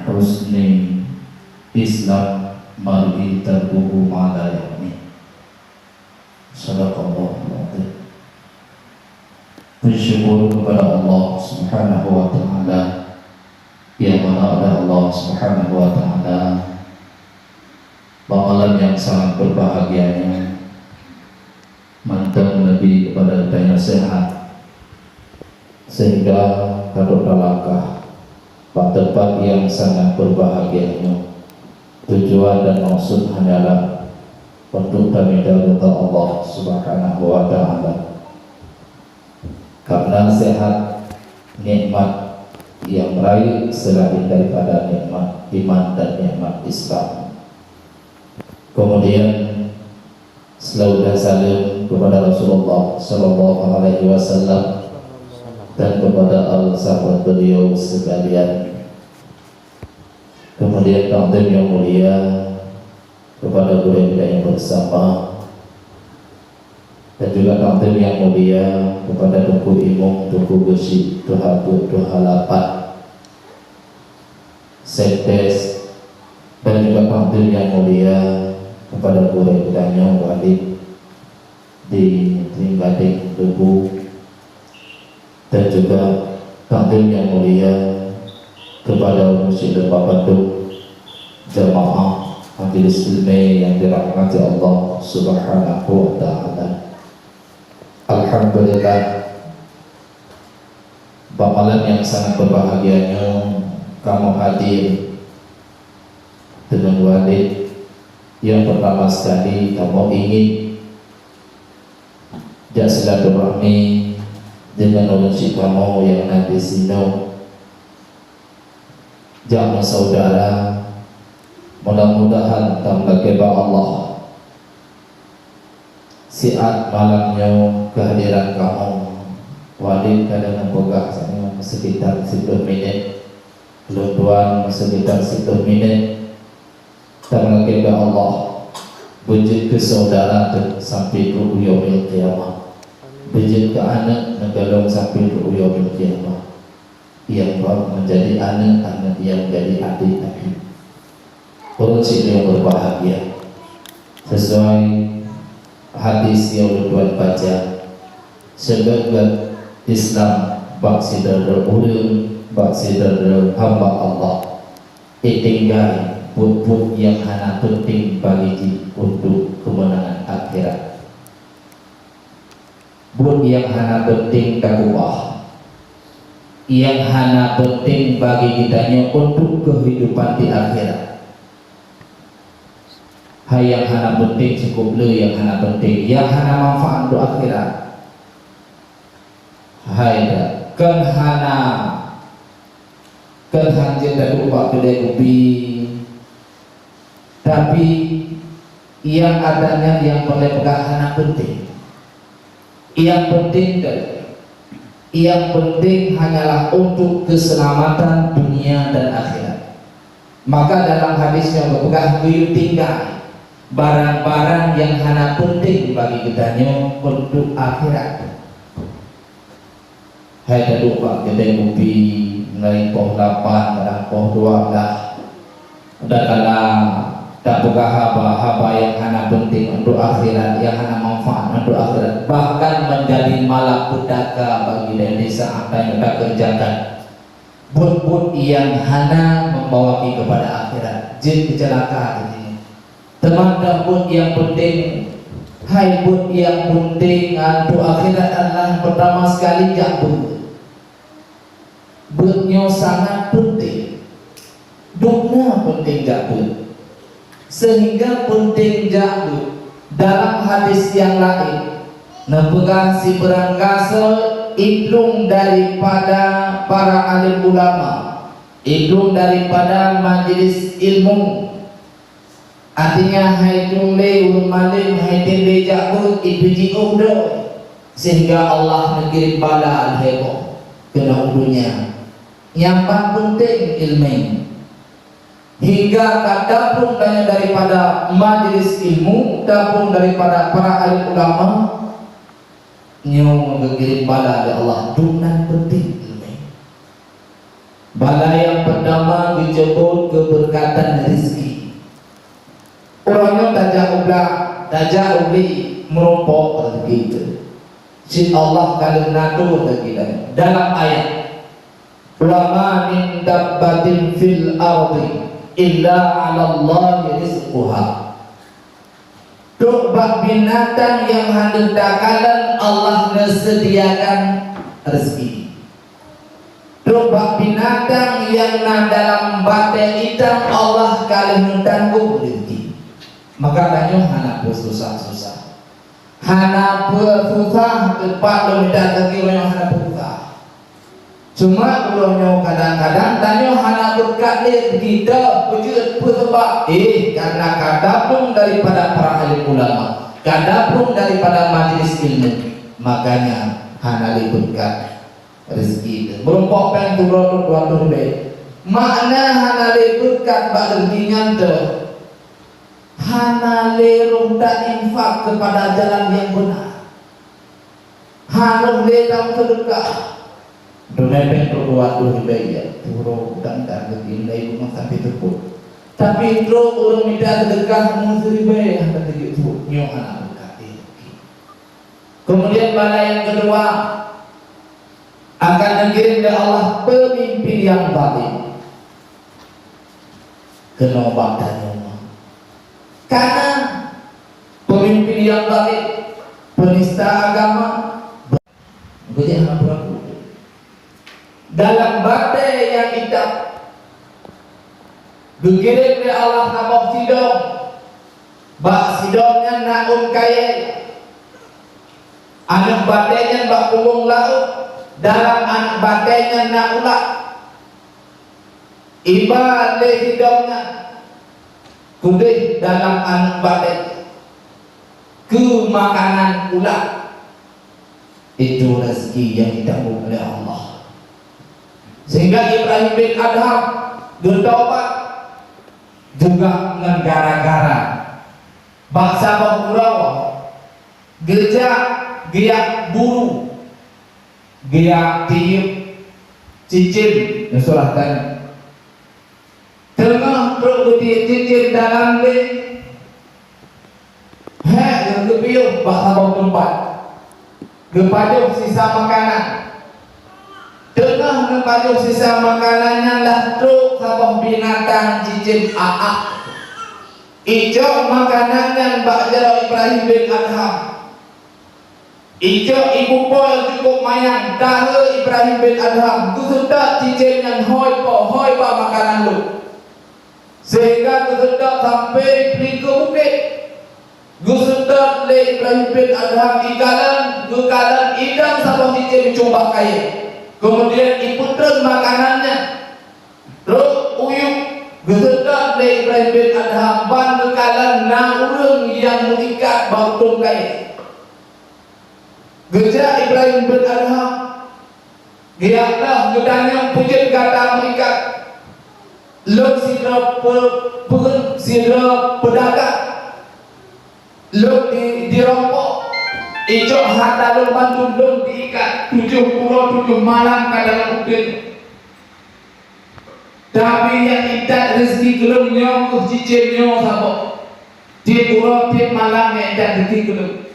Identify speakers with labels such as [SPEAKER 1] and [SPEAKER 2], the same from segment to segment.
[SPEAKER 1] husni Islam mar'i tarkuhu ma'ala ya'ni. Sadaqallahu alazim. Bersyukur kepada Allah Subhanahu wa ta'ala, yang mana oleh Allah Subhanahu wa ta'ala bakalan yang sangat berbahagianya mantan Nabi kepada kita sehat, sehingga kadok langkah tempat yang sangat berbahagianya. Tujuan dan maksud hanyalah untuk kami ridha Allah Subhanahu wa ta'ala. Karena sehat nikmat yang meraih selain daripada nikmat iman dan nikmat Islam. Kemudian selalu dan salam kepada Rasulullah sallallahu alaihi wasallam dan kepada al-sahabat beliau sekalian. Kemudian takdim yang mulia kepada guru kita yang bersama, dan juga takdim yang mulia kepada Tuku Imung, Tuku Gesi, Tuhabu, Tuhalapan, Sekdes, dan juga takdim yang mulia kepada guru kita yang wali di Tinggading Tuku, dan juga takdim yang mulia kepada Masjid Al-Babaduk, jamaah majelis ilmu yang dirahmati Allah Subhanahu wa ta'ala. Alhamdulillah, bakalan yang sangat berbahagianya kamu hadir dengan walid yang pertama sekali kamu ingin silaturahmi dengan unsur kamu yang nanti sino jamaah saudara. Mudah-mudahan tambah keba Allah siat malamnya kehadiran kamu walid kadang pegah sekitar 10 menit, lutuan sekitar 10 menit. Tambah keba Allah wujud ke saudara sampai ke yaumil qiyamah, wujud ke anak negalong sampai ke yaumil qiyamah, yang menjadi anak-anak yang jadi adik-adik. Urusan yang berbahagia sesuai hadis yang Tuhan baca, sebagai Islam bak sidar ulul, bak sidar hamba Allah, tinggal pun yang hana penting bagi untuk kemenangan akhirat, pun yang hana penting takwa, yang hana penting bagi kitanya untuk kehidupan di akhirat. Hai yang hana penting cukup le, yang hana penting, yang hana manfaat untuk akhirat. Hai dah kan hanjir dan ubah kedai kopi, tapi yang adanya yang boleh pegang hana penting. Yang penting hanyalah untuk keselamatan dunia dan akhirat. Maka dalam hadis yang berpegang tinggal barang-barang yang hana penting bagi kitanya untuk akhirat. Hai dadu pak kedai kopi mulai poh 8 kadang poh 12 dan kalau tak buka haba yang hana penting untuk akhirat, yang hana manfaat untuk akhirat, bahkan menjadi malapetaka bagi desa apa yang kita kerjakan. Bud yang hana membawa kepada akhirat, jin kecelakaan ini. Teman pun yang penting, hai pun yang penting untuk akhirat adalah pertama sekali jabut. Budnya sangat penting, dunia penting jabut, sehingga penting jabut dalam hadis yang lain. Nepegah si berangkasa idlung daripada para alim ulama, idlung daripada majelis ilmu. Artinya hai tungle ulmalim hai tungle jabut ipuji udah, sehingga Allah mengirim bala al-hebo kena dunia. Yang paling penting ilmu, hingga kadapun daripada majelis ilmu, kadapun daripada para alim ulama, nyo mengirim bala dari Allah dunan penting ilmu. Bala yang pertama disebut keberkatan rezeki. Orangnya tajak ubli merumpok rezeki itu. Si Allah kalau nato kita dalam ayat, wa ma min dabbatin fil ardi illa 'ala Allah rizquha. Bak binatang yang hendak dakalan Allah sediakan rezeki. Bak binatang yang dalam batai hitam Allah kalian tanggung rezeki. Maka tanya hana susah-susah, hana susah tempat ledak lagi orang hana susah. Cuma ulangnya kadang-kadang tanya hana berkat kita wujud sebab karena kadapun daripada para ahli ulama, kadapun daripada majlis ilmu, makanya hana berkat rezeki. Merupakan turun dua baik. Makna hana berkat bak rezekinya tu hana ronda infak kepada jalan yang benar, hana dalam sedekah. Donakan perbuat baik turun dan begini rumah sampai tersebut. Tapi terus orang minta sedekah musri baik kata gitu nyo anak berkat. Kemudian pada yang kedua akan dikirim oleh Allah pemimpin yang baik. Kenapa tanya? Karena pemimpin yang baik, penista agama, begitu anak dalam badai yang hitam dikirim oleh Allah nabok sidong, bak sidongnya nak kaya, anak badainya bak punggung laut, dalam anak badainya nak ulat, iba le sidongnya kudih dalam anak badai ke makanan ulat. Itu rezeki yang ditanggung oleh Allah. Sehingga Ibrahim bin Adham bertobat juga dengan gara-gara bangsa Bahurawa gejak giak buru giak tiup cicin disolahkan tengah berbuti cicin dalam le yang kepiup bangsa Bahurawa kepada sisa makanan. Tengah membaju sisa makanannya lah truk sabah binatang cicin aak. Ijo makanannya Mbak Jaro Ibrahim bin Adham. Ijo ibu pol cukup mayang dahe Ibrahim bin Adham. Kusudak cicin yang hoi pa makanan lu. Sehingga kusudak sampai beli ke bukit. Kusudak le Ibrahim bin Adham ikalan idam sabah cicin coba kaya. Kemudian iputren makanannya, terus uyuk gesedap dari Ibrahim bin Adham ban bekalan urang yang mengikat bau tungkai. Gejak Ibrahim bin Adham, giatlah gedanya pujian kata mengikat. Lok sidra pedagang, lok dirompok. Ijo harta lomban tundung diikat 7 malam ke dalam udin. Tapi yang ikat rezeki gelum nyong cicin nyong sabok di pulau tiap malam yang ikat rezeki gelum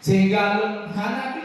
[SPEAKER 1] sehingga hana